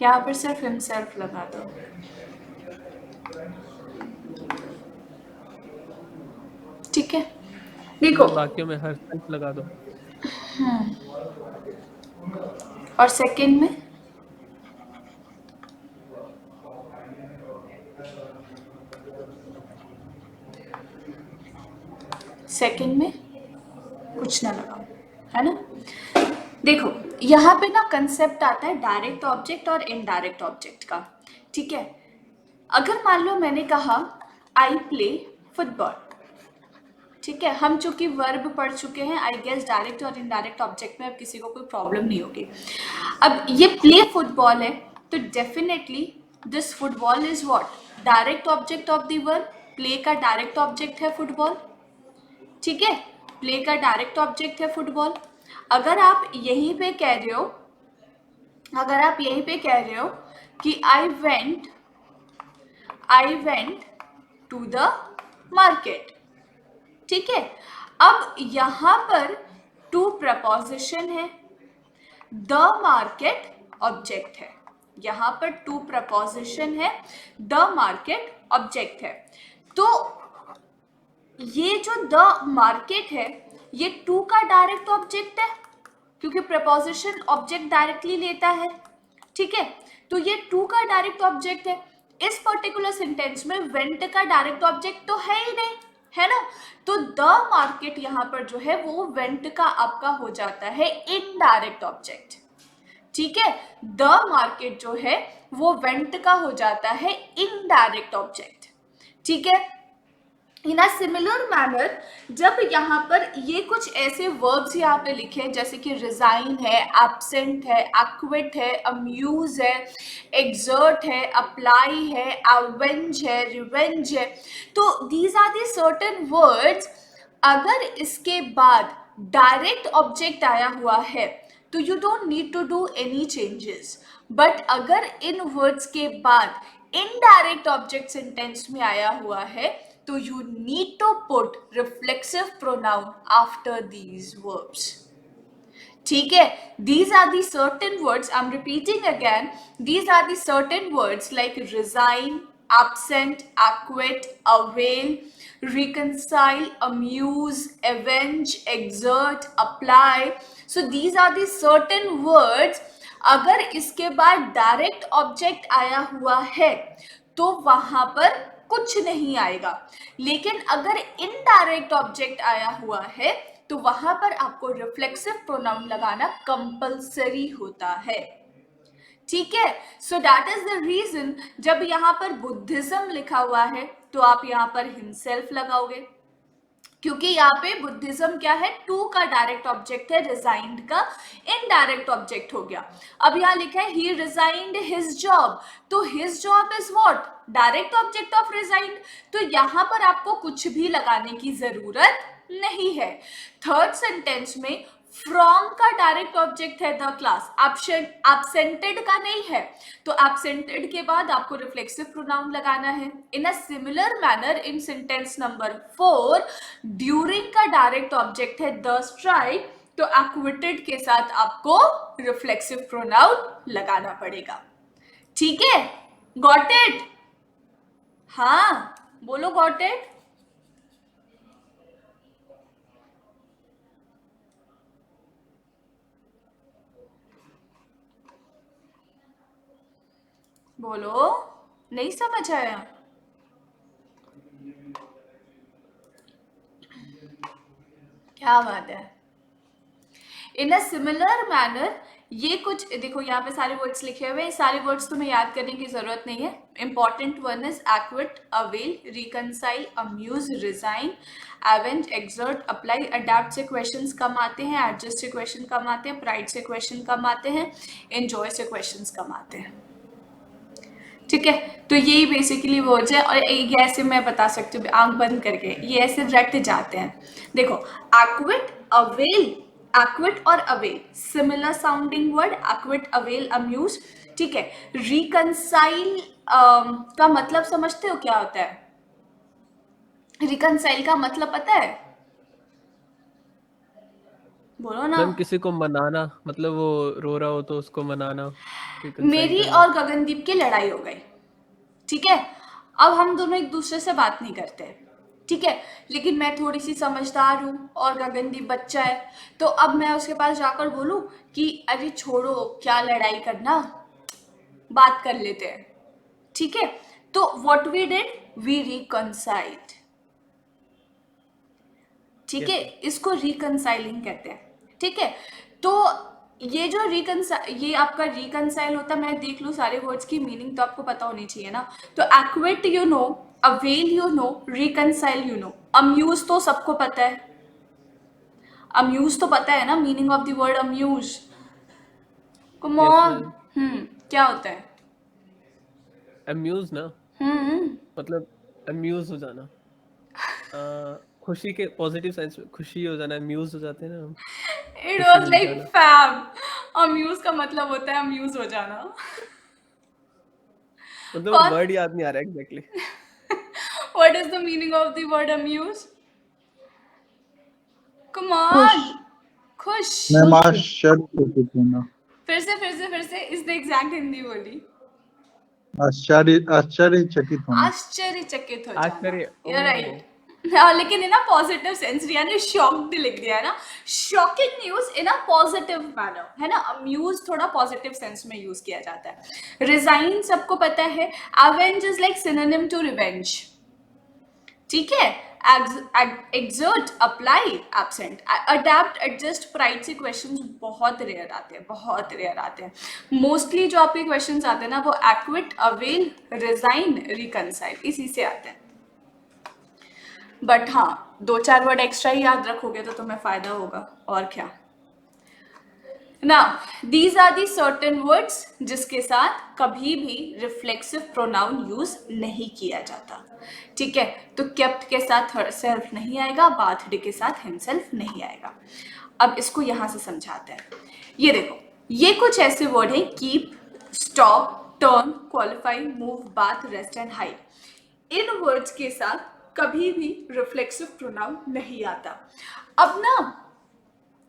यहाँ पर सिर्फ himself लगा दो। ठीक है, देखो, बाकियों में हर सेल्फ लगा दो। और सेकंड में कुछ ना लगाओ, है ना। देखो, यहाँ पे ना कंसेप्ट आता है डायरेक्ट ऑब्जेक्ट और इनडायरेक्ट ऑब्जेक्ट का। ठीक है, अगर मान लो मैंने कहा आई प्ले फुटबॉल, ठीक है, हम चूंकि वर्ब पढ़ चुके हैं, आई गेस डायरेक्ट और इनडायरेक्ट ऑब्जेक्ट में अब किसी को कोई प्रॉब्लम नहीं होगी। अब ये प्ले फुटबॉल है तो definitely this football is what, direct object of the verb. Play का डायरेक्ट ऑब्जेक्ट है फुटबॉल, ठीक है, प्ले का डायरेक्ट ऑब्जेक्ट है फुटबॉल। अगर आप यहीं पे कह रहे हो, अगर आप यहीं पे कह रहे हो कि I went to the market, ठीक है, अब यहां पर टू प्रपोजिशन है, द मार्केट ऑब्जेक्ट है, यहां पर टू प्रपोजिशन है, द मार्केट ऑब्जेक्ट है। तो ये जो द मार्केट है ये टू का डायरेक्ट ऑब्जेक्ट है, क्योंकि प्रपोजिशन ऑब्जेक्ट डायरेक्टली लेता है, ठीक है, तो ये टू का डायरेक्ट ऑब्जेक्ट है। इस पर्टिकुलर सेंटेंस में वेंट का डायरेक्ट ऑब्जेक्ट तो है ही नहीं, है ना, तो द मार्केट यहां पर जो है वो वेंट का आपका हो जाता है इनडायरेक्ट ऑब्जेक्ट, ठीक है, द मार्केट जो है वो वेंट का हो जाता है इनडायरेक्ट ऑब्जेक्ट, ठीक है। इन अ सिमिलर मैनर जब यहाँ पर ये कुछ ऐसे वर्ब्स यहाँ पे लिखे हैं जैसे कि रिजाइन है, एब्सेंट है, एक्विट है, अम्यूज है, एक्सर्ट है, अप्लाई है, अवेंज है, रिवेंज है, तो these are the certain words, अगर इसके बाद डायरेक्ट ऑब्जेक्ट आया हुआ है तो you don't need to do any changes, but अगर इन वर्ड्स के बाद इनडायरेक्ट ऑब्जेक्ट सेंटेंस में आया हुआ है तो you need to put reflexive pronoun after these verbs, ठीक है। These are the certain words, I'm repeating again, these are the certain words like resign, absent, acquit, avail, reconcile, amuse, avenge, exert, apply, so these are the certain words, अगर इसके बाद direct object आया हुआ है तो वहां पर कुछ नहीं आएगा, लेकिन अगर इनडायरेक्ट ऑब्जेक्ट आया हुआ है तो वहां पर आपको रिफ्लेक्सिव प्रोनाउन लगाना कंपल्सरी होता है, ठीक है। So that is the reason जब यहां पर बुद्धिज्म लिखा हुआ है तो आप यहां पर हिमसेल्फ लगाओगे, क्योंकि यहाँ पे बुद्धिज्म क्या है, टू का डायरेक्ट ऑब्जेक्ट है, रिजाइंड का इनडायरेक्ट ऑब्जेक्ट हो गया। अब यहाँ लिखा है ही रिजाइंड हिज जॉब, तो his job is what, direct object of resigned, तो यहाँ पर आपको कुछ भी लगाने की जरूरत नहीं है। थर्ड सेंटेंस में फ्रॉम का डायरेक्ट ऑब्जेक्ट है द क्लास, एब्सेंटेड का नहीं है, तो एब्सेंटेड के बाद आपको रिफ्लेक्सिव प्रोनाउन लगाना है। In a similar manner in sentence number 4 during का डायरेक्ट ऑब्जेक्ट है द स्ट्राइक, तो एक्विटेड के साथ आपको रिफ्लेक्सिव प्रोनाउन लगाना पड़ेगा, ठीक है। Got it? हाँ बोलो गॉट इट। बोलो, नहीं समझ आया? क्या बात है। इन अ सिमिलर मैनर ये कुछ देखो यहाँ पे सारे वर्ड्स लिखे हुए हैं, सारे वर्ड्स तुम्हें याद करने की जरूरत नहीं है। Important one is acquit, avail, reconcile, amuse, resign, avenge, exert, apply. Adapt से क्वेश्चंस कम आते हैं, एडजस्ट से क्वेश्चन कम आते हैं, प्राइड से क्वेश्चन कम आते हैं, एंजॉय से क्वेश्चंस कम आते हैं, ठीक है। तो यही बेसिकली वर्ड्स है, और ये ऐसे मैं बता सकती हूँ आंख बंद करके, ये ऐसे रट जाते हैं। देखो एक्विट, अवेल, एक्विट और avail similar sounding word, acquit, avail, amuse, ठीक है। रिकनसाइल का मतलब समझते हो क्या होता है? रिकनसाइल का मतलब पता है? बोलो ना। मैम किसी को मनाना, मतलब वो रो रहा हो तो उसको मनाना। मेरी और गगनदीप की लड़ाई हो गई, ठीक है, अब हम दोनों एक दूसरे से बात नहीं करते, ठीक है, लेकिन मैं थोड़ी सी समझदार हूँ और गगनदीप बच्चा है, तो अब मैं उसके पास जाकर बोलूँ कि अरे छोड़ो क्या लड़ाई करना, बात कर लेते हैं, ठीक है। तो what we did, we reconciled, ठीक है, इसको रिकनसाइलिंग कहते हैं, ठीक है। तो ये जो ये आपका रिकनसाइल होता है, मैं देख लूँ सारे वर्ड्स की मीनिंग तो आपको पता होनी चाहिए ना। तो acquit you know, avail you know, reconcile you know, amuse तो सबको पता है, अम्यूज तो पता है ना, meaning of the word amuse, come on. क्या होता है अम्यूज ना, मतलब अम्यूज हो जाना, खुशी के पॉजिटिव सेंस में खुशी हो जाना, अम्यूज हो जाते हैं ना हम, इट खुशी वॉज मिल लाइक जाना। फैब। अम्यूज का मतलब होता है अम्यूज हो जाना। मतलब कौन वर्ड याद नहीं आ रहा exactly. What is the meaning of the word amuse? Come खुश। ऑन। खुश। मैम खुश। आश्चर्यचकित होना। फिर से इज द एग्जैक्ट हिंदी बोली। आश्चर्यचकित होना। आश्चर्यचकित हो जाना। आश्चर्य, यू ओ राइट। हाँ, लेकिन इन अ पॉजिटिव सेंस। रिया ने शॉक्ड लिख दिया है ना। Shocking news in a positive manner, है ना। अम्यूज थोड़ा पॉजिटिव सेंस में यूज किया जाता है। रिजाइन सबको पता है। Avenge is like synonym to revenge. ठीक है। Exert, apply, absent, adept, adjust, pride से क्वेश्चंस बहुत रेयर आते हैं, बहुत रेयर आते हैं। मोस्टली जो आपके क्वेश्चंस आते हैं ना वो एक्विट, अवेल, रिजाइन, रिकनसाइल, इसी से आते हैं। बट हाँ, 2-4 वर्ड एक्स्ट्रा ही याद रखोगे तो तुम्हें फायदा होगा, और क्या। ना these are the certain words जिसके साथ कभी भी रिफ्लेक्सिव प्रोनाउन यूज नहीं किया जाता। ठीक है, तो केप्ट के साथ सेल्फ नहीं आएगा, बार्थडे के साथ हिमसेल्फ नहीं आएगा। अब इसको यहां से समझाते हैं। ये देखो, ये कुछ ऐसे वर्ड हैं, keep, stop, turn, qualify, move, bath, rest and hide. In words के साथ कभी भी रिफ्लेक्सिव प्रोनाउन नहीं आता। अब ना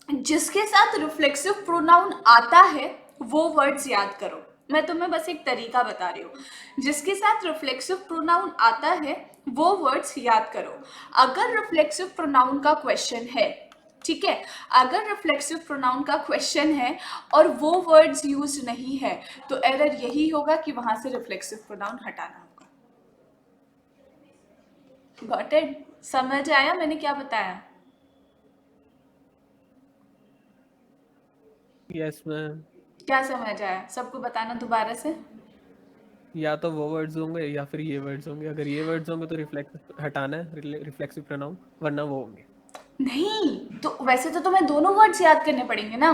जिसके साथ रिफ्लेक्सिव प्रोनाउन आता है वो वर्ड्स याद करो। मैं तुम्हें बस एक तरीका बता रही हूँ। जिसके साथ रिफ्लेक्सिव प्रोनाउन आता है वो वर्ड्स याद करो। अगर रिफ्लेक्सिव प्रोनाउन का क्वेश्चन है, ठीक है, अगर रिफ्लेक्सिव प्रोनाउन का क्वेश्चन है और वो वर्ड्स यूज नहीं है तो एरर यही होगा कि वहां से रिफ्लेक्सिव प्रोनाउन हटाना होगा। Got it? समझ आया मैंने क्या बताया? Yes ma'am. क्या समझ आया? सबको बताना दोबारा से। या तो वो वर्ड्स होंगे या फिर ये वर्ड्स होंगे, अगर ये वर्ड्स होंगे तो रिफ्लेक्स हटाना है, रिफ्लेक्सिव प्रोनाउन, वरना वो होंगे। नहीं, तो वैसे तो तुम्हें दोनों वर्ड्स याद करने पड़ेंगे ना।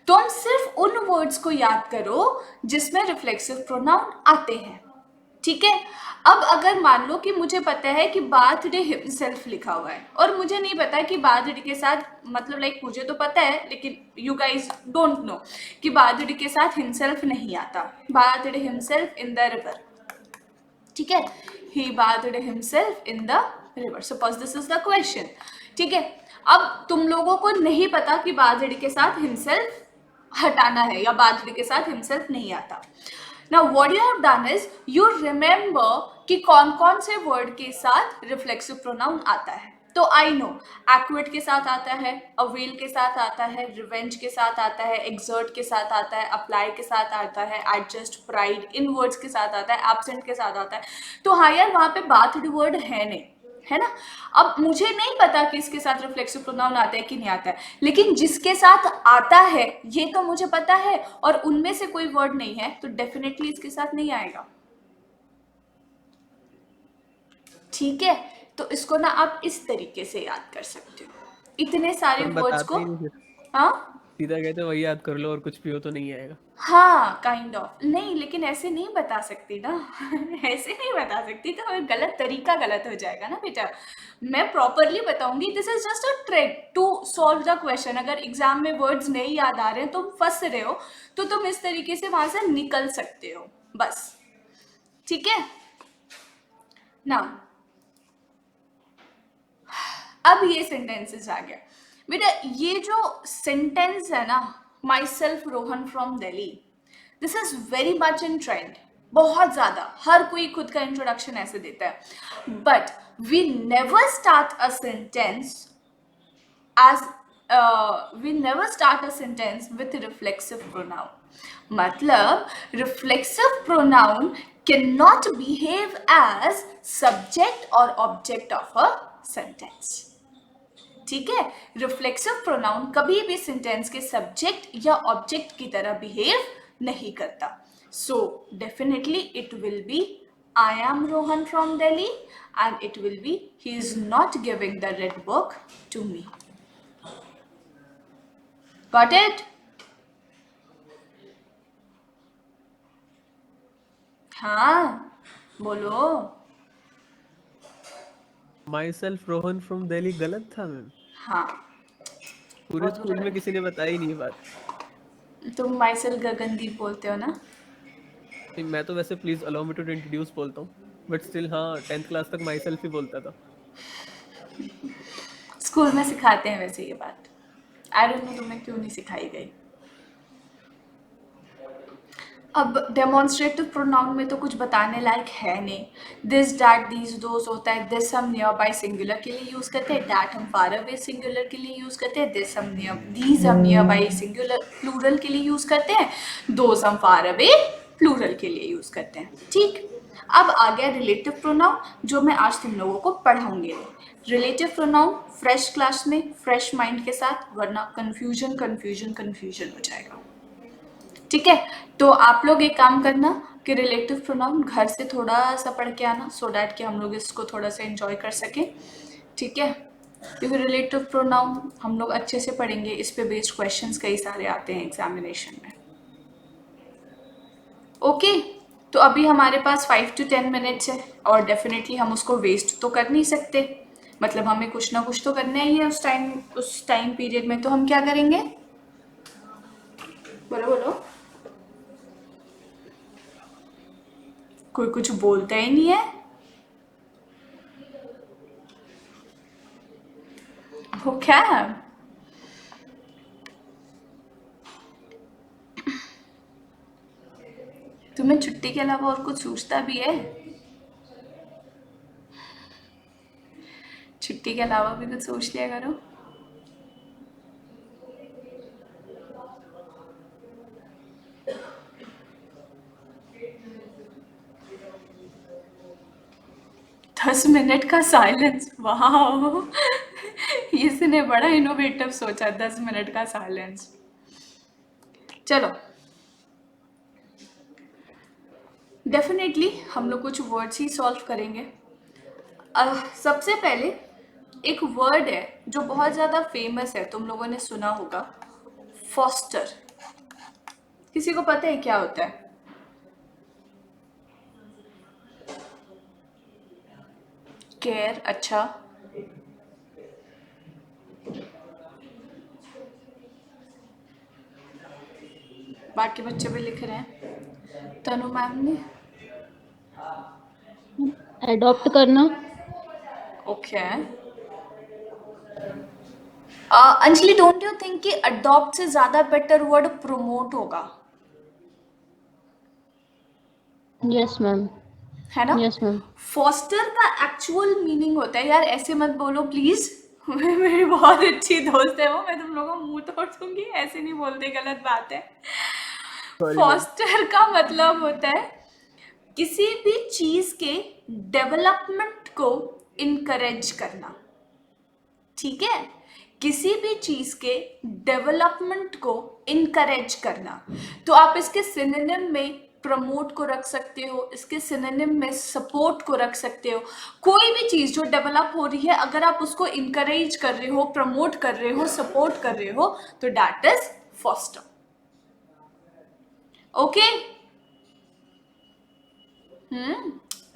तुम सिर्फ उन वर्ड्स को याद करो जिसमें रिफ्लेक्सिव प्रोनाउन आते हैं। ठीक है। अब अगर मान लो कि मुझे पता है कि बर्थडे हिमसेल्फ लिखा हुआ है और मुझे नहीं पता कि बर्थडे के साथ, मतलब लाइक मुझे तो पता है लेकिन यू गाइज डोंट नो कि बर्थडे के साथ हिमसेल्फ नहीं आता। Birthday himself in the river. ठीक है, he bathed himself in the river. Suppose this is the question. ठीक है, अब तुम लोगों को नहीं पता कि bathed के साथ himself हटाना है या bathed के साथ himself नहीं आता। Now what you have done is you remember कि कौन कौन से word के साथ reflexive pronoun आता है। तो आई नो एक्विट के साथ आता है, अवेल के साथ आता है, रिवेंज के साथ आता है, एक्सर्ट के साथ आता है, अप्लाई के साथ आता है, एडजस्ट, प्राइड, इन वर्ड्स के साथ आता है, एब्सेंट के साथ आता है। तो हाँ यार, वहां पे बाथड वर्ड है नहीं, है ना। अब मुझे नहीं पता कि इसके साथ रिफ्लेक्सिव प्रोनाउन आता है कि नहीं आता है, लेकिन जिसके साथ आता है ये तो मुझे पता है और उनमें से कोई वर्ड नहीं है तो डेफिनेटली इसके साथ नहीं आएगा। ठीक है, तो इसको ना आप इस तरीके से याद कर सकते हो, इतने सारे हम वर्ड्स बताते को। ही नहीं फिर, हाँ सीधा कहते वही याद कर लो और कुछ भी हो तो नहीं आएगा। हाँ, काइंड ऑफ नहीं, लेकिन ऐसे नहीं बता सकती ना। ऐसे नहीं बता सकती तो फिर गलत तरीका गलत हो जाएगा ना बेटा। मैं प्रॉपरली बताऊंगी। This is just a trick to solve the question. अगर एग्जाम में वर्ड्स नहीं याद आ रहे हैं, तुम फंस रहे हो, तो तुम इस तरीके से वहां से निकल सकते हो बस। ठीक है ना। अब ये सेंटेंसेस आ गया बेटा। ये जो सेंटेंस है ना, my self Rohan from Delhi, this is very much in trend. बहुत ज्यादा, हर कोई खुद का इंट्रोडक्शन ऐसे देता है। But we never start a sentence as we never start a sentence with reflexive pronoun. मतलब reflexive pronoun cannot behave as subject or object of a sentence. ठीक है, रिफ्लेक्सिव प्रोनाउन कभी भी सेंटेंस के सब्जेक्ट या ऑब्जेक्ट की तरह behave नहीं करता। So definitely it will be I am Rohan from Delhi and it will be he is not giving the red book to me. Got it? हाँ बोलो। Myself Rohan from Delhi गलत था मैम, हाँ, पूरे बहुत स्कूल बुरा में किसी ने बताई नहीं ये बात। है। तुम माइसल गगनदीप बोलते हो ना? नहीं, मैं तो वैसे please allow me to introduce बोलता हूँ, बट स्टिल हाँ 10th क्लास तक माई सेल्फ ही बोलता था। स्कूल में सिखाते हैं वैसे ये बात। आई डोंट नो तुम्हें क्यों नहीं सिखाई गई। अब डेमोन्स्ट्रेटिव प्रोनाउन में तो कुछ बताने लायक है नहीं। दिस, डैट, दीज, दोज होता है। दिस हम नियर बाय सिंगुलर के लिए यूज करते हैं, डैट हम फार अवे सिंगुलर के लिए यूज करते हैं, दिस हम नियर, दीज हम नियर बाय सिंगुलर प्लूरल के लिए यूज करते हैं, दोज हम फार अवे प्लूरल के लिए यूज करते हैं। ठीक, अब आ गया रिलेटिव प्रोनाउन, जो मैं आज तुम लोगों को पढ़ाऊंगी। रिलेटिव प्रोनाउन फ्रेश क्लास में फ्रेश माइंड के साथ, वरना कंफ्यूजन कंफ्यूजन कंफ्यूजन हो जाएगा। ठीक है, तो आप लोग एक काम करना कि रिलेटिव प्रोनाउन घर से थोड़ा सा पढ़ के आना, सो डैट कि हम लोग इसको थोड़ा सा एंजॉय कर सकें। ठीक है, क्योंकि रिलेटिव प्रोनाउन हम लोग अच्छे से पढ़ेंगे, इस पे बेस्ड क्वेश्चंस कई सारे आते हैं एग्जामिनेशन में। ओके, तो अभी हमारे पास 5 to 10 मिनट्स है, और डेफिनेटली हम उसको वेस्ट तो कर नहीं सकते, मतलब हमें कुछ ना कुछ तो करना ही है उस टाइम पीरियड में। तो हम क्या करेंगे? बोलो बोलो, कोई कुछ बोलता ही नहीं है। वो क्या है? तुम्हें छुट्टी के अलावा और कुछ सूझता भी है? छुट्टी के अलावा भी कुछ सोच लिया करो। दस मिनट का साइलेंस, वाह इसने बड़ा इनोवेटिव सोचा, 10 मिनट का साइलेंस। चलो, डेफिनेटली हम लोग कुछ वर्ड्स ही सॉल्व करेंगे। सबसे पहले एक वर्ड है जो बहुत ज़्यादा फेमस है, तुम लोगों ने सुना होगा, फॉस्टर। किसी को पता है क्या होता है? केयर, अच्छा। बाकी बच्चे भी लिख रहे हैं। तनु मैम ने अडॉप्ट करना। Okay. Anjali, don't you think कि अडॉप्ट से ज्यादा बेटर वर्ड प्रमोट होगा? यस मैम, है ना? Yes ma'am. फॉस्टर का एक्चुअल मीनिंग होता है, यार ऐसे मत बोलो प्लीज मेरी बहुत अच्छी दोस्त है वो, मैं तुम लोगों को मुंह तोड़ दूंगी, ऐसे नहीं बोलते, गलत बात है। फॉस्टर का मतलब होता है किसी भी चीज के डेवलपमेंट को इनकरेज करना। ठीक है, किसी भी चीज के डेवलपमेंट को इनकरेज करना। तो आप इसके सिनोनिम में प्रमोट को रख सकते हो, इसके सिनोनिम में सपोर्ट को रख सकते हो। कोई भी चीज जो डेवलप हो रही है, अगर आप उसको इनकरेज कर रहे हो, प्रमोट कर रहे हो, सपोर्ट कर रहे हो, तो that is foster. Okay,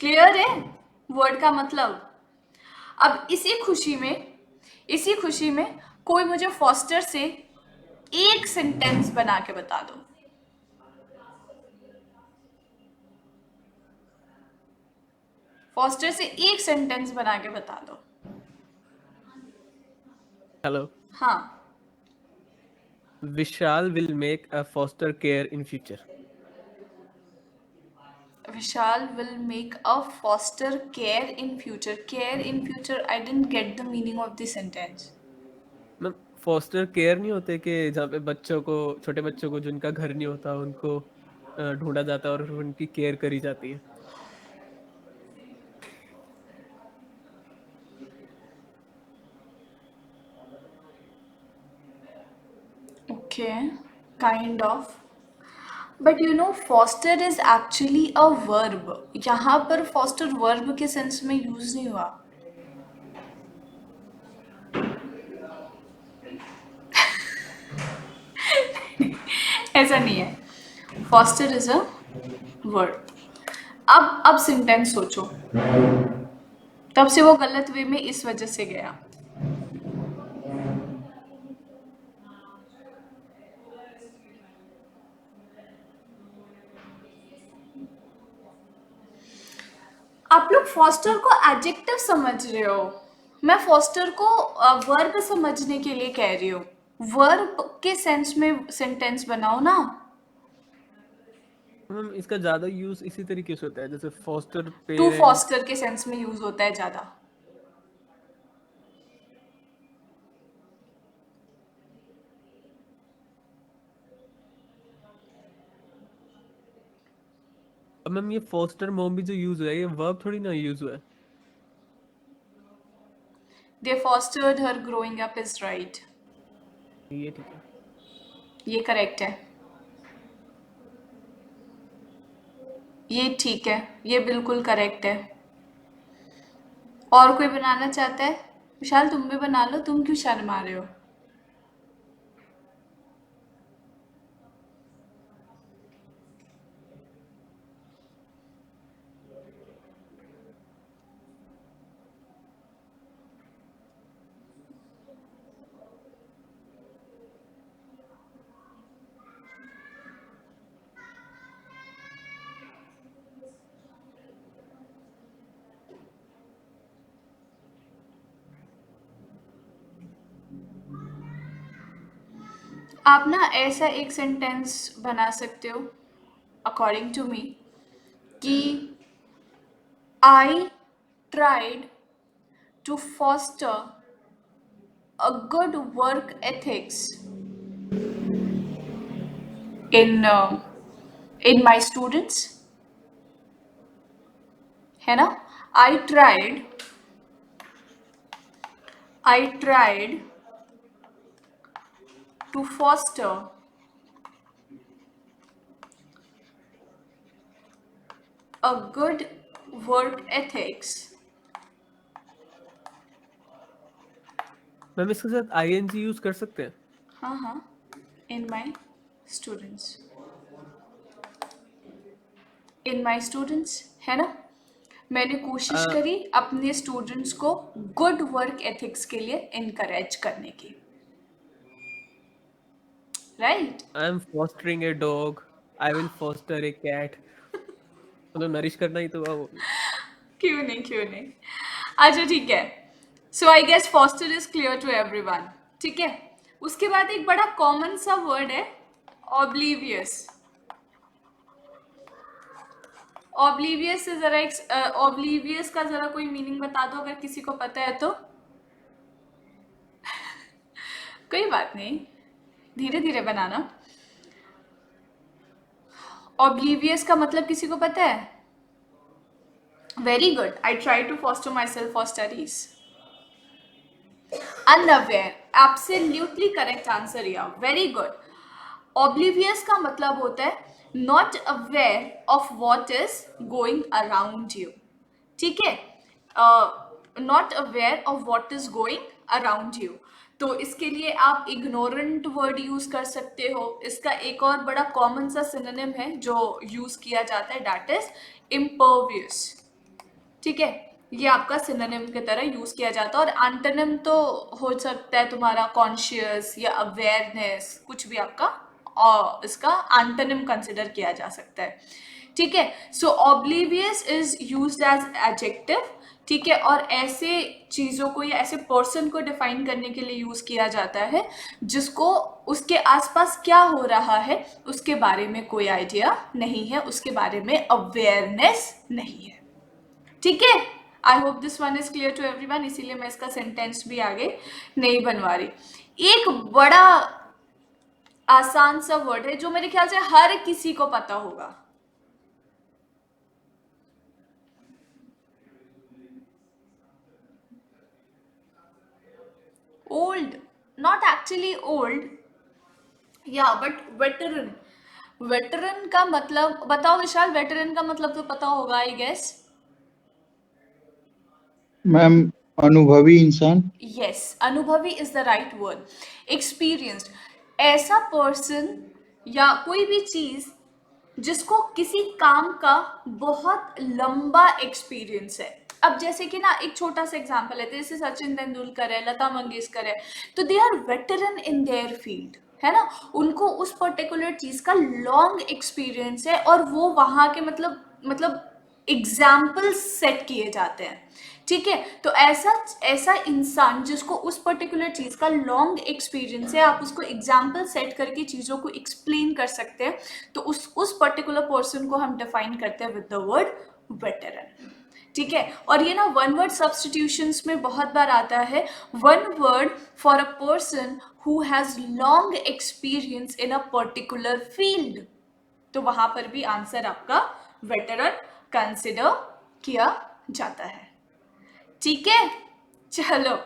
clear है वर्ड का मतलब? अब इसी खुशी में कोई मुझे फॉस्टर से एक सेंटेंस बना के बता दो। फॉस्टर से एक सेंटेंस बना के बता दो। हेलो, हाँ, Vishal will make a foster care in future. Vishal will make a foster care in future. Care in future, I didn't get the meaning of the sentence. Ma'am, foster care नहीं होते कि जहाँ पे बच्चों को, छोटे बच्चों को जिनका घर नहीं होता, उनको ढूंढा जाता है और उनकी केयर करी जाती है। Okay, kind of, but you know foster is actually a verb. यहाँ पर फॉस्टर वर्ब के सेंस में यूज नहीं हुआ। ऐसा नहीं है, फॉस्टर इज अ वर्ड। अब सेंटेंस सोचो, तब से वो गलत वे में इस वजह से गया। आप लोग फॉस्टर को एडजेक्टिव समझ रहे हो, मैं फॉस्टर को वर्ब समझने के लिए कह रही हूँ। वर्ब के सेंस में सेंटेंस बनाओ ना। मैम इसका ज्यादा यूज इसी तरीके से होता है जैसे फॉस्टर टू पेरेंट। फॉस्टर के सेंस में यूज होता है ज्यादा। अब मैम ये फॉस्टर मॉम भी जो यूज हुआ है ये वर्ब थोड़ी ना यूज हुआ है। दे फॉस्टर्ड हर ग्रोइंग अप इज राइट, ये ठीक है। ये करेक्ट है, ये ठीक है, ये बिल्कुल करेक्ट है। और कोई बनाना चाहता है? विशाल तुम भी बना लो, तुम क्यों शर्मा रहे हो? आप ना ऐसा एक सेंटेंस बना सकते हो अकॉर्डिंग टू मी कि I tried to foster a good work ethics in my students, है ना? I tried to foster a good work ethics. Ma'am इसके साथ आईएनजी यूज कर सकते हैं। हाँ हाँ, in my students, in my students, है ना? मैंने कोशिश करी अपने स्टूडेंट्स को गुड वर्क एथिक्स के लिए इनकरेज करने की, right? I am fostering a dog, I will foster a cat. मतलब नरिश करना ही तो वो। क्यों नहीं, क्यों नहीं। अच्छा ठीक है, so I guess foster is clear to everyone, ठीक है। उसके बाद एक बड़ा कॉमन सा वर्ड है ऑब्लीवियस। ऑब्लीवियस से जरा एक ऑब्लीवियस का जरा कोई मीनिंग बता दो अगर किसी को पता है तो। कोई बात नहीं, धीरे धीरे बनाना। ऑब्लीवियस का मतलब किसी को पता है? Very good, I try to foster myself for studies. Unaware, absolutely correct answer yeah, very good. Oblivious का मतलब होता है not aware of what is going around you, ठीक है। Not aware of what is going around you, तो इसके लिए आप इग्नोरेंट वर्ड यूज कर सकते हो। इसका एक और बड़ा कॉमन सा सिनोनिम है जो यूज किया जाता है, दैट इज इम्पर्वियस, ठीक है। ये आपका सिनोनिम की तरह यूज किया जाता है। और एंटोनिम तो हो सकता है तुम्हारा कॉन्शियस या अवेयरनेस, कुछ भी आपका और इसका एंटोनिम कंसिडर किया जा सकता है, ठीक है। So oblivious is used as adjective, ठीक है। और ऐसे चीज़ों को या ऐसे पर्सन को डिफाइन करने के लिए यूज किया जाता है जिसको उसके आसपास क्या हो रहा है उसके बारे में कोई आइडिया नहीं है, उसके बारे में अवेयरनेस नहीं है, ठीक है। I hope this one is clear to everyone, इसीलिए मैं इसका सेंटेंस भी आगे नहीं बनवा रही। एक बड़ा आसान सा वर्ड है जो मेरे ख्याल से हर किसी को पता होगा, ओल्ड, नॉट एक्चुअली ओल्ड या बट वेटरन। वेटरन का मतलब बताओ विशाल, वेटरन का मतलब तो पता होगा आई गेस। मैम अनुभवी इंसान। यस, अनुभवी is the right word. Experienced, ऐसा पर्सन या कोई भी चीज जिसको किसी काम का बहुत लंबा एक्सपीरियंस है। अब जैसे कि ना एक छोटा सा एग्जांपल है, जैसे सचिन तेंदुलकर है, लता मंगेशकर है, तो they are veteran in their field, है ना, उनको उस पर्टिकुलर चीज का लॉन्ग एक्सपीरियंस है और वो वहां के मतलब एग्जाम्पल सेट किए जाते हैं, ठीक है। तो ऐसा ऐसा इंसान जिसको उस पर्टिकुलर चीज का लॉन्ग एक्सपीरियंस है, आप उसको एग्जाम्पल सेट करके चीजों को एक्सप्लेन कर सकते हैं, तो उस पर्टिकुलर पर्सन को हम डिफाइन करते हैं विद द वर्ड वेटरन, ठीक है। और ये ना वन वर्ड सब्सटीट्यूशंस में बहुत बार आता है, one word for a person who has long experience in a particular field, तो वहां पर भी आंसर आपका वेटरन कंसिडर किया जाता है, ठीक है। चलो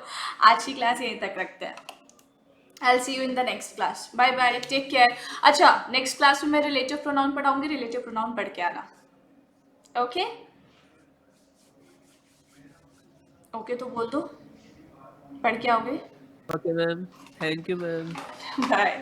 आज की क्लास यहीं तक रखते हैं। I'll see you in the next class. Bye bye. Take care. अच्छा, नेक्स्ट क्लास में मैं रिलेटिव प्रोनाउन पढ़ाऊंगी, रिलेटिव प्रोनाउन पढ़ के आना, ओके ओके, तो बोल दो पढ़ के आओगे। Okay ma'am, thank you ma'am. Bye.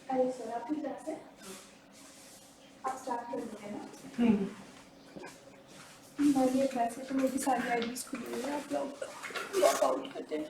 अरे सर आपकी क्लास है, आप स्टार्ट कर दोगे ना। मेरी क्लास है तो मेरी सारी आईडीज खुली हुई है, आप लोग लॉग आउट करते हैं।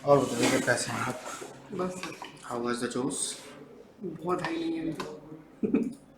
और बताइए कैसे हैं आप? बस हाउ वाज द जोश? बहुत हाई नहीं है अभी तो।